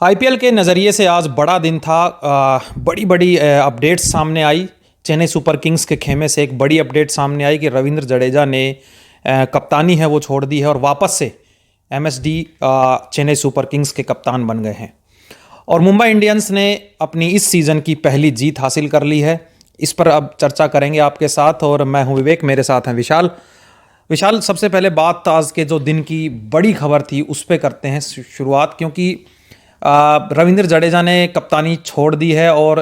IPL के नज़रिए से आज बड़ा दिन था। बड़ी बड़ी अपडेट्स सामने आई। चेन्नई सुपर किंग्स के खेमे से एक बड़ी अपडेट सामने आई कि रविंद्र जडेजा ने कप्तानी है वो छोड़ दी है और वापस से एमएसडी चेन्नई सुपर किंग्स के कप्तान बन गए हैं। और मुंबई इंडियंस ने अपनी इस सीज़न की पहली जीत हासिल कर ली है। इस पर अब चर्चा करेंगे आपके साथ, और मैं हूं विवेक, मेरे साथ हैं विशाल। विशाल, सबसे पहले बात आज के जो दिन की बड़ी खबर थी उस पर करते हैं शुरुआत, क्योंकि रविंद्र जडेजा ने कप्तानी छोड़ दी है और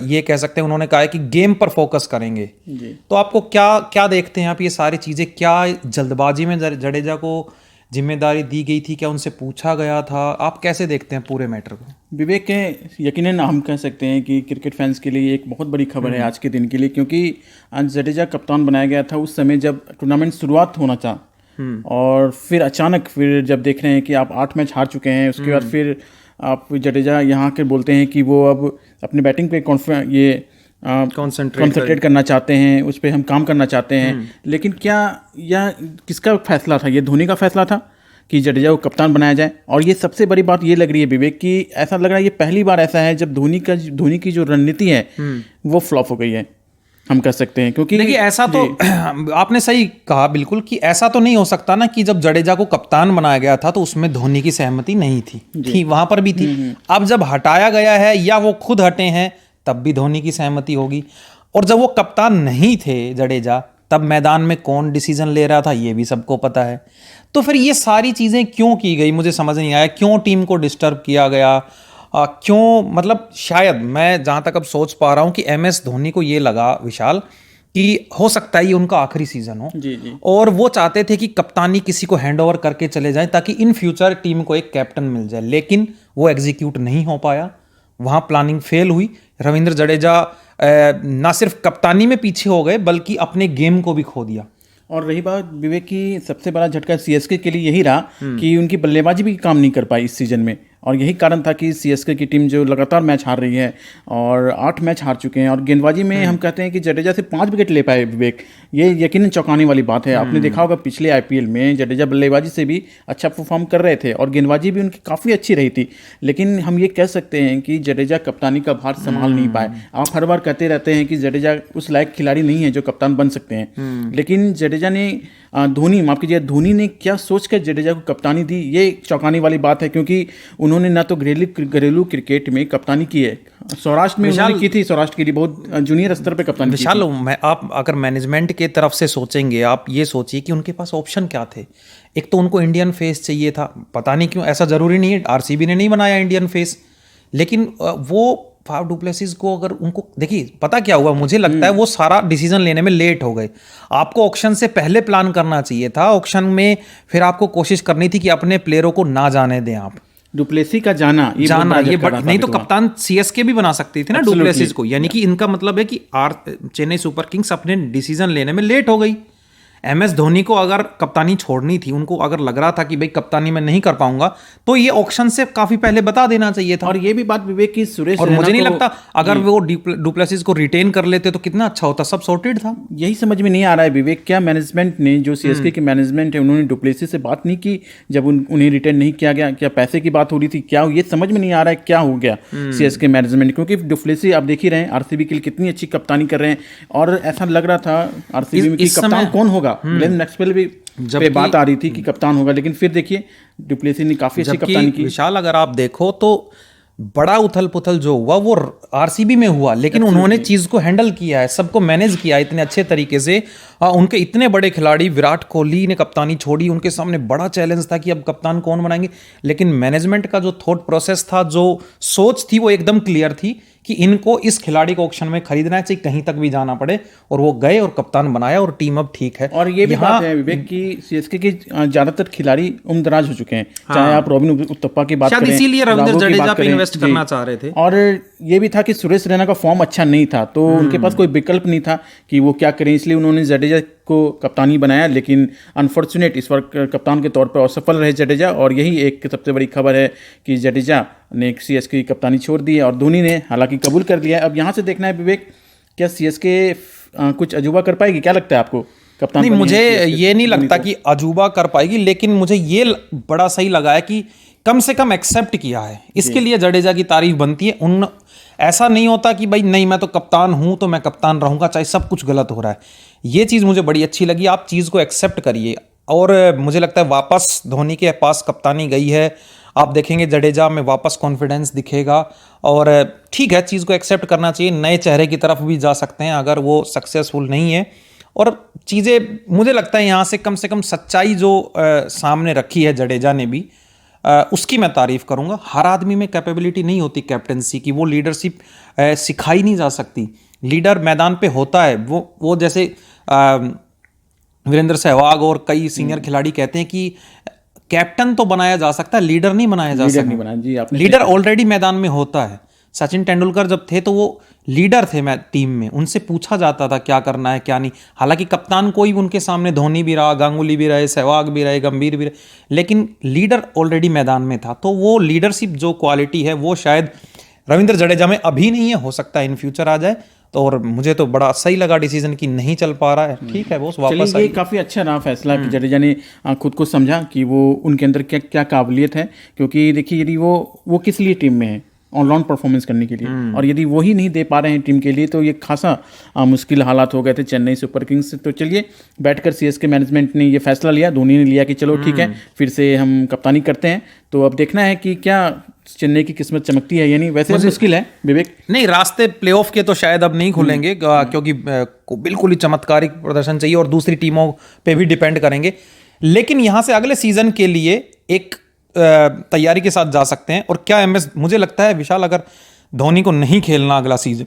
ये कह सकते हैं उन्होंने कहा है कि गेम पर फोकस करेंगे जी। तो आपको क्या क्या देखते हैं आप ये सारी चीज़ें? क्या जल्दबाजी में जडेजा को जिम्मेदारी दी गई थी? क्या उनसे पूछा गया था? आप कैसे देखते हैं पूरे मैटर को? विवेक के यकीनन हम कह सकते हैं कि क्रिकेट फैंस के लिए एक बहुत बड़ी खबर है आज के दिन के लिए, क्योंकि आज जडेजा कप्तान बनाया गया था उस समय जब टूर्नामेंट शुरुआत होना था। और फिर अचानक फिर जब देख रहे हैं कि आप 8 मैच हार चुके हैं, उसके बाद फिर आप जडेजा यहाँ के बोलते हैं कि वो अब अपने बैटिंग पे कॉन्सेंट्रेट करना चाहते हैं, उस पर हम काम करना चाहते हैं। लेकिन क्या यह किसका फैसला था? ये धोनी का फैसला था कि जडेजा को कप्तान बनाया जाए। और ये सबसे बड़ी बात ये लग रही है विवेक कि ऐसा लग रहा है ये पहली बार ऐसा है जब धोनी की जो रणनीति है वो फ्लॉप हो गई है, हम कह सकते हैं। क्योंकि देखिए, ऐसा तो आपने सही कहा बिल्कुल कि ऐसा तो नहीं हो सकता ना कि जब जडेजा को कप्तान बनाया गया था तो उसमें धोनी की सहमति नहीं थी वहां पर भी थी। अब जब हटाया गया है या वो खुद हटे हैं तब भी धोनी की सहमति होगी। और जब वो कप्तान नहीं थे जडेजा, तब मैदान में कौन डिसीजन ले रहा था ये भी सबको पता है। तो फिर ये सारी चीजें क्यों की गई मुझे समझ नहीं आया। क्यों टीम को डिस्टर्ब किया गया? क्यों? मतलब शायद मैं जहां तक अब सोच पा रहा हूं कि एमएस धोनी को ये लगा विशाल कि हो सकता है ये उनका आखिरी सीजन हो जी। और वो चाहते थे कि कप्तानी किसी को हैंडओवर करके चले जाएं ताकि इन फ्यूचर टीम को एक कैप्टन मिल जाए। लेकिन वो एग्जीक्यूट नहीं हो पाया, वहां प्लानिंग फेल हुई। रविंद्र जडेजा ना सिर्फ कप्तानी में पीछे हो गए बल्कि अपने गेम को भी खो दिया। और रही बात विवेक की, सबसे बड़ा झटका सीएसके के लिए यही रहा कि उनकी बल्लेबाजी भी काम नहीं कर पाई इस सीजन में। और यही कारण था कि सीएसके की टीम जो लगातार मैच हार रही है और 8 मैच हार चुके हैं। और गेंदबाजी में हम कहते हैं कि जडेजा से 5 विकेट ले पाए विवेक, ये यकीनन चौंकाने वाली बात है। आपने देखा होगा पिछले आईपीएल में जडेजा बल्लेबाजी से भी अच्छा परफॉर्म कर रहे थे और गेंदबाजी भी उनकी काफ़ी अच्छी रही थी। लेकिन हम ये कह सकते हैं कि जडेजा कप्तानी का भार संभाल नहीं पाए। आप हर बार कहते रहते हैं कि जडेजा उस लायक खिलाड़ी नहीं है जो कप्तान बन सकते हैं, लेकिन जडेजा ने धोनी ने क्या सोचकर जडेजा को कप्तानी दी, ये चौंकाने वाली बात है। क्योंकि उन्होंने ना तो घरेलू क्रिकेट में कप्तानी की है, सौराष्ट्र में उन्होंने की थी, सौराष्ट्र के लिए बहुत जूनियर स्तर पे कप्तानी की थी। आप अगर मैनेजमेंट के तरफ से सोचेंगे, आप ये सोचिए कि उनके पास ऑप्शन क्या थे। एक तो उनको इंडियन फेस चाहिए था, पता नहीं क्यों, ऐसा जरूरी नहीं है, आरसीबी ने नहीं बनाया इंडियन फेस, लेकिन वो फाफ डुप्लेसिस को अगर उनको देखिए, पता क्या हुआ, मुझे लगता है वो सारा डिसीजन लेने में लेट हो गए। आपको ऑक्शन से पहले प्लान करना चाहिए था। ऑक्शन में फिर आपको कोशिश करनी थी कि अपने प्लेयरों को ना जाने दें आप। डुप्लेसी का जाना ये नहीं तो कप्तान सीएसके भी बना सकती थी ना डुप्लेसिस को। यानी कि इनका मतलब है कि चेन्नई सुपर किंग्स अपने डिसीजन लेने में लेट हो गई। एमएस धोनी को अगर कप्तानी छोड़नी थी, उनको अगर लग रहा था कि भाई कप्तानी मैं नहीं कर पाऊंगा, तो ये ऑक्शन से काफी पहले बता देना चाहिए था। और ये भी बात विवेक की सुरेश, और मुझे नहीं लगता अगर वो डुप्लेसिस को रिटेन कर लेते तो कितना अच्छा होता, सब सॉर्टेड था। यही समझ में नहीं आ रहा है विवेक, क्या मैनेजमेंट ने, जो सीएसके की मैनेजमेंट है, उन्होंने डुप्लेसिस से बात नहीं की जब उन्हें रिटेन नहीं किया गया? क्या पैसे की बात हो रही थी? क्या ये समझ में नहीं आ रहा है क्या हो गया सीएसके मैनेजमेंट? क्योंकि डुप्लेसी आप देख ही रहे हैं आरसीबी के लिए कितनी अच्छी कप्तानी कर रहे हैं, और ऐसा लग रहा था आरसीबी में कि कप्तान कौन होगा। नेक्स्ट पे भी बात आ रही थी कि कप्तान होगा, लेकिन फिर देखिए डुप्लेसी ने काफी अच्छी कप्तानी की। विशाल, अगर आप देखो तो बड़ा उथल पुथल जो हुआ वो आरसीबी में हुआ, लेकिन उन्होंने चीज को हैंडल किया है, सबको मैनेज किया इतने अच्छे तरीके से। उनके इतने बड़े खिलाड़ी, विराट कोहली ने कप्तानी छोड़ी, उनके सामने बड़ा चैलेंज था कि अब कप्तान कौन बनाएंगे, लेकिन मैनेजमेंट का जो थॉट प्रोसेस था, जो सोच थी, वो एकदम क्लियर थी कि इनको इस खिलाड़ी को ऑक्शन में खरीदना चाहिए, कहीं तक भी जाना पड़े, और वो गए और कप्तान बनाया और टीम अब ठीक है। और ये भी बात है विवेक की सीएसके के ज्यादातर खिलाड़ी उम्रदराज हो चुके हैं। चाहे आप रॉबिन उथप्पा की बात करें, इसीलिए रविंद्र जडेजा पे इन्वेस्ट करना चाह रहे थे। और ये भी था कि सुरेश रैना का फॉर्म अच्छा नहीं था, तो उनके पास कोई विकल्प नहीं था कि वो क्या करें, इसलिए उन्होंने जडेजा को कप्तानी बनाया। लेकिन अनफॉर्चुनेट इस बार कप्तान के तौर पर असफल रहे जडेजा। और यही एक सबसे बड़ी खबर है कि जडेजा ने सीएसके की कप्तानी छोड़ दी है और धोनी ने हालांकि कबूल कर लिया है। अब यहाँ से देखना है विवेक, क्या सीएसके कुछ अजूबा कर पाएगी? क्या लगता है आपको कप्तान? नहीं, मुझे ये नहीं लगता कि अजूबा कर पाएगी, लेकिन मुझे ये बड़ा सही लगा है कि कम से कम एक्सेप्ट किया है, इसके लिए जडेजा की तारीफ बनती है। उन ऐसा नहीं होता कि भाई नहीं मैं तो कप्तान हूं तो मैं कप्तान रहूंगा चाहे सब कुछ गलत हो रहा है। ये चीज़ मुझे बड़ी अच्छी लगी, आप चीज़ को एक्सेप्ट करिए। और मुझे लगता है वापस धोनी के पास कप्तानी गई है, आप देखेंगे जडेजा में वापस कॉन्फिडेंस दिखेगा। और ठीक है, चीज़ को एक्सेप्ट करना चाहिए, नए चेहरे की तरफ भी जा सकते हैं अगर वो सक्सेसफुल नहीं है। और चीज़ें मुझे लगता है यहाँ से कम सच्चाई जो सामने रखी है जडेजा ने भी, उसकी मैं तारीफ करूंगा। हर आदमी में कैपेबिलिटी नहीं होती कैप्टनसी की, वो लीडरशिप सिखाई नहीं जा सकती। लीडर मैदान पे होता है, वो जैसे वीरेंद्र सहवाग और कई सीनियर खिलाड़ी कहते हैं कि कैप्टन तो बनाया जा सकता है, लीडर नहीं बनाया जा सकता। लीडर ऑलरेडी मैदान में होता है। सचिन तेंदुलकर जब थे तो वो लीडर थे मैं टीम में, उनसे पूछा जाता था क्या करना है क्या नहीं। हालांकि कप्तान कोई भी उनके सामने, धोनी भी रहा, गांगुली भी रहे, सहवाग भी रहे, गंभीर भी रहे, लेकिन लीडर ऑलरेडी मैदान में था। तो वो लीडरशिप जो क्वालिटी है वो शायद रविंद्र जडेजा में अभी नहीं है, हो सकता है इन फ्यूचर आ जाए। तो और मुझे तो बड़ा सही लगा डिसीजन की नहीं चल पा रहा है, ठीक है वो वापस ये काफ़ी अच्छा रहा फैसला कि जडेजा ने खुद को समझा कि वो उनके अंदर क्या क्या काबिलियत है। क्योंकि देखिए यदि वो किस लिए टीम में है, ऑलराउंड परफॉर्मेंस करने के लिए, और यदि वो ही नहीं दे पा रहे हैं टीम के लिए तो ये खासा मुश्किल हालात हो गए थे चेन्नई सुपर किंग्स से। तो चलिए बैठकर सीएसके मैनेजमेंट ने ये फैसला लिया, धोनी ने लिया कि चलो ठीक है फिर से हम कप्तानी करते हैं। तो अब देखना है कि क्या चेन्नई की किस्मत चमकती है, यानी वैसे मुश्किल है विवेक। नहीं, रास्ते प्लेऑफ के तो शायद अब नहीं खुलेंगे क्योंकि बिल्कुल ही चमत्कारिक प्रदर्शन चाहिए और दूसरी टीमों पे भी डिपेंड करेंगे। लेकिन यहां से अगले सीजन के लिए एक तैयारी के साथ जा सकते हैं। और क्या एमएस, मुझे लगता है विशाल, अगर धोनी को नहीं खेलना अगला सीजन,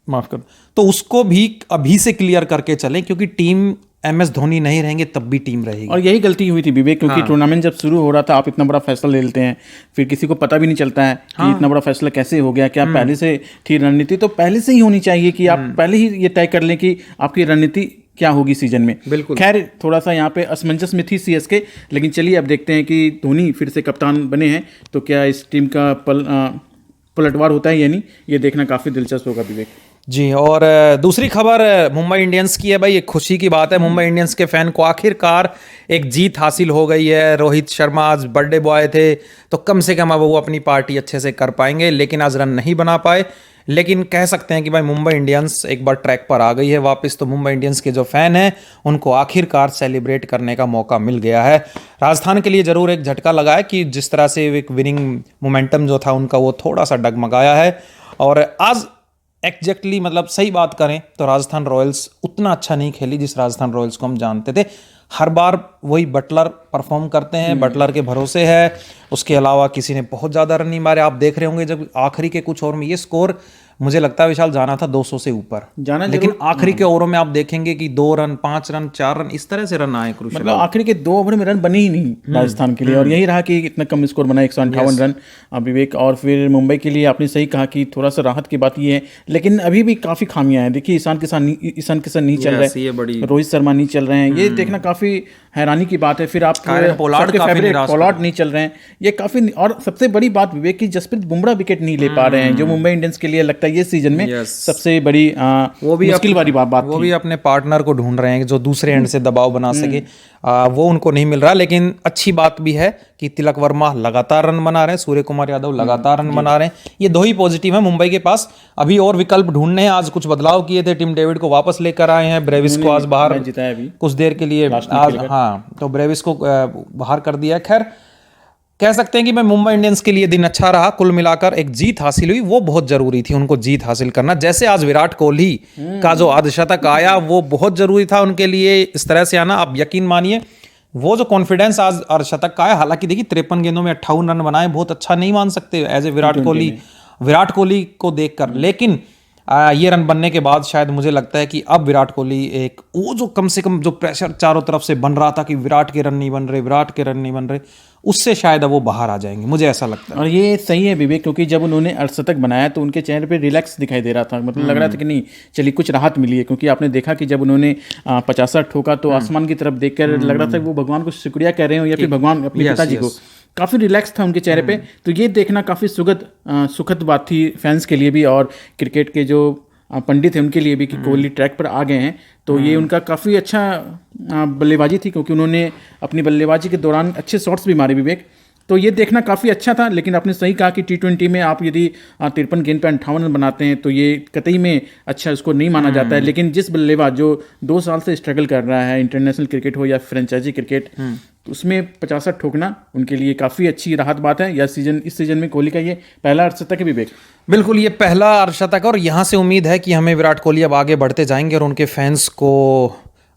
माफ कर, तो उसको भी अभी से क्लियर करके चलें, क्योंकि टीम एमएस धोनी नहीं रहेंगे तब भी टीम रहेगी। और यही गलती हुई थी विवेक, क्योंकि टूर्नामेंट जब शुरू हो रहा था आप इतना बड़ा फैसला ले लेते हैं, फिर किसी को पता भी नहीं चलता है कि इतना बड़ा फैसला कैसे हो गया। क्या पहले से थी रणनीति? तो पहले से ही होनी चाहिए कि आप पहले ही ये तय कर लें कि आपकी रणनीति क्या होगी सीजन में। बिल्कुल। खैर थोड़ा सा यहाँ पे असमंजस में थी सीएसके, लेकिन चलिए अब देखते हैं कि धोनी फिर से कप्तान बने हैं तो क्या इस टीम का पलटवार होता है या नहीं, ये देखना काफ़ी दिलचस्प होगा विवेक जी। और दूसरी खबर मुंबई इंडियंस की है भाई, एक खुशी की बात है। मुंबई इंडियंस के फैन को आखिरकार एक जीत हासिल हो गई है। रोहित शर्मा आज बर्थडे बॉय थे तो कम से कम अब वो अपनी पार्टी अच्छे से कर पाएंगे, लेकिन आज रन नहीं बना पाए। लेकिन कह सकते हैं कि भाई मुंबई इंडियंस एक बार ट्रैक पर आ गई है वापस। तो मुंबई इंडियंस के जो फैन हैं उनको आखिरकार सेलिब्रेट करने का मौका मिल गया है। राजस्थान के लिए ज़रूर एक झटका लगा है कि जिस तरह से एक विनिंग मोमेंटम जो था उनका वो थोड़ा सा डगमगाया है। और आज एग्जैक्टली मतलब सही बात करें तो राजस्थान रॉयल्स उतना अच्छा नहीं खेली जिस राजस्थान रॉयल्स को हम जानते थे। हर बार वही बटलर परफॉर्म करते हैं, बटलर के भरोसे है, उसके अलावा किसी ने बहुत ज़्यादा रन नहीं मारे। आप देख रहे होंगे जब आखिरी के कुछ ओवर में ये स्कोर मुझे लगता है विशाल जाना था 200 से ऊपर जाना, लेकिन आखिरी के ओवरों में आप देखेंगे कि 2 रन 5 रन 4 रन इस तरह से रन आए क्रुशियल। मतलब आखिरी के 2 ओवर में रन बने ही नहीं राजस्थान के लिए, और यही रहा कि इतना कम स्कोर बना 158 रन विवेक। और फिर मुंबई के लिए आपने सही कहा कि थोड़ा सा राहत की बात ये है, लेकिन अभी भी काफ़ी खामियां हैं। देखिए ईशान किशन नहीं चल रहे, रोहित शर्मा नहीं चल रहे हैं, ये देखना काफ़ी हैरानी की बात है। फिर आप पोलार्ड नहीं चल रहे हैं, ये काफ़ी। और सबसे बड़ी बात विवेक की जसप्रीत बुमराह विकेट नहीं ले पा रहे हैं, जो मुंबई इंडियंस के लिए लगता है ये सीजन में सबसे बड़ी वो भी मुश्किल वाली बात वो भी अपने पार्टनर को ढूंढ रहे हैं जो दूसरे एंड से दबाव बना सके, वो उनको नहीं मिल रहा। लेकिन अच्छी बात भी है कि तिलक वर्मा लगातार रन बना रहे हैं, सूर्य कुमार यादव लगातार रन बना रहे हैं, ये 2 ही पॉजिटिव है मुंबई के पास। अभी और विकल्प ढूंढने हैं। आज कुछ बदलाव किए थे, टिम डेविड को वापस लेकर आए हैं, ब्रेविस को आज बाहर जिताया अभी कुछ देर के लिए आज, हाँ, तो ब्रेविस को बाहर कर दिया। खैर कह सकते हैं कि मैं मुंबई इंडियंस के लिए दिन अच्छा रहा, कुल मिलाकर एक जीत हासिल हुई, वो बहुत जरूरी थी उनको जीत हासिल करना। जैसे आज विराट कोहली का जो अर्धशतक आया वो बहुत जरूरी था उनके लिए इस तरह से आना। आप यकीन मानिए वो जो कॉन्फिडेंस आज अर्धशतक का है, हालांकि देखिए 53 गेंदों में 58 रन बनाए, बहुत अच्छा नहीं मान सकते एज ए विराट कोहली को देखकर। लेकिन ये रन बनने के बाद शायद मुझे लगता है कि अब विराट कोहली एक वो जो कम से कम जो प्रेशर चारों तरफ से बन रहा था कि विराट के रन नहीं बन रहे, उससे शायद अब वो बाहर आ जाएंगे, मुझे ऐसा लगता है। और ये सही है विवेक, क्योंकि जब उन्होंने अर्धशतक बनाया तो उनके चेहरे पे रिलैक्स दिखाई दे रहा था, मतलब लग रहा था कि नहीं चलिए कुछ राहत मिली है। क्योंकि आपने देखा कि जब उन्होंने 50 ठोका तो आसमान की तरफ देखकर लग रहा था कि वो भगवान को शुक्रिया कह रहे हो या फिर भगवान अपने पिताजी को। काफ़ी रिलैक्स था उनके चेहरे पे, तो ये देखना काफ़ी सुखद बात थी फैंस के लिए भी और क्रिकेट के जो पंडित हैं उनके लिए भी कि कोहली ट्रैक पर आ गए हैं। तो ये उनका काफ़ी अच्छा बल्लेबाजी थी, क्योंकि उन्होंने अपनी बल्लेबाजी के दौरान अच्छे शॉट्स भी मारे विवेक। तो ये देखना काफ़ी अच्छा था। लेकिन आपने सही कहा कि T20 में आप यदि 53 गेंद पे 58 रन बनाते हैं तो ये कतई में अच्छा उसको नहीं माना जाता है। लेकिन जिस बल्लेबाज जो 2 साल से स्ट्रगल कर रहा है, इंटरनेशनल क्रिकेट हो या फ्रेंचाइजी क्रिकेट, तो उसमें 50 ठोकना उनके लिए काफ़ी अच्छी राहत बात है। इस सीजन में कोहली का ये पहला अर्धशतक है विवेक। बिल्कुल, ये पहला अर्धशतक है और यहाँ से उम्मीद है कि हमें विराट कोहली अब आगे बढ़ते जाएंगे और उनके फैंस को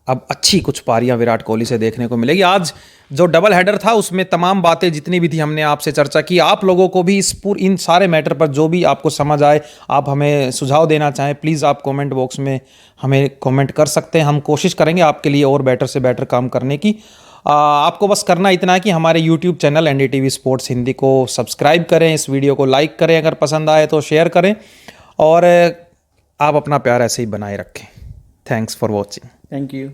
अब अच्छी कुछ पारियां विराट कोहली से देखने को मिलेगी। आज जो डबल हेडर था उसमें तमाम बातें जितनी भी थी हमने आपसे चर्चा की। आप लोगों को भी इन सारे मैटर पर जो भी आपको समझ आए, आप हमें सुझाव देना चाहें, प्लीज़ आप कमेंट बॉक्स में हमें कमेंट कर सकते हैं। हम कोशिश करेंगे आपके लिए और बेटर से बेटर काम करने की। आपको बस करना इतना है कि हमारे YouTube channel NDTV sports Hindi को सब्सक्राइब करें, इस वीडियो को लाइक करें, अगर पसंद आए तो शेयर करें और आप अपना प्यार ऐसे ही बनाए रखें। Thanks for watching. Thank you.